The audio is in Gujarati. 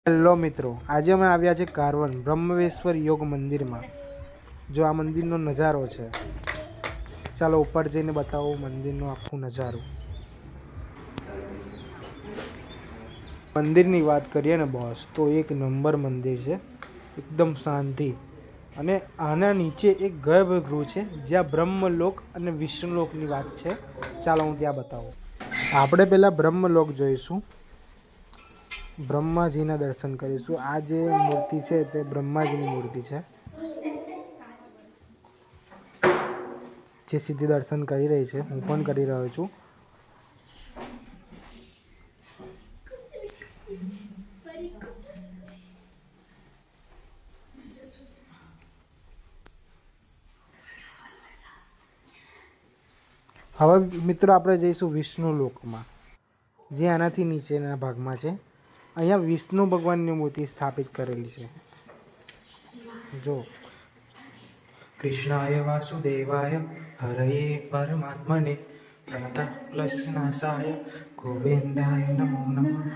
હેલો મિત્રો, આજે અમે આવ્યા છે કારવન બ્રહ્મવેશ્વર યોગ મંદિરમાં. જો આ મંદિરનો નજારો છે, ચાલો ઉપર જઈને બતાવો મંદિરનો આખો નજારો. મંદિરની વાત કરીએ ને બોસ, તો એક નંબર મંદિર છે, એકદમ શાંતિ. અને આના નીચે એક ગર્ભગૃહ છે જ્યાં બ્રહ્મલોક અને વિષ્ણુલોકની વાત છે. ચાલો હું ત્યાં બતાવું. આપણે પહેલાં બ્રહ્મલોક જોઈશું, બ્રહ્માજીના દર્શન કરીશું. આ જે મૂર્તિ છે તે બ્રહ્માજીની મૂર્તિ છે, જે સીધી દર્શન કરી રહી છે. હું પણ કરી રહ્યો છું. હવે મિત્રો આપણે જઈશું વિષ્ણુ લોકમાં, જે આનાથી નીચેના ભાગમાં છે. અહીંયા વિષ્ણુ ભગવાનની મૂર્તિ સ્થાપિત કરેલી છે. જો કૃષ્ણાય વાસુદેવાય હરયે પરમાત્મને પ્रणतक्लेशनाशाय गोविन्दाय नमो नमः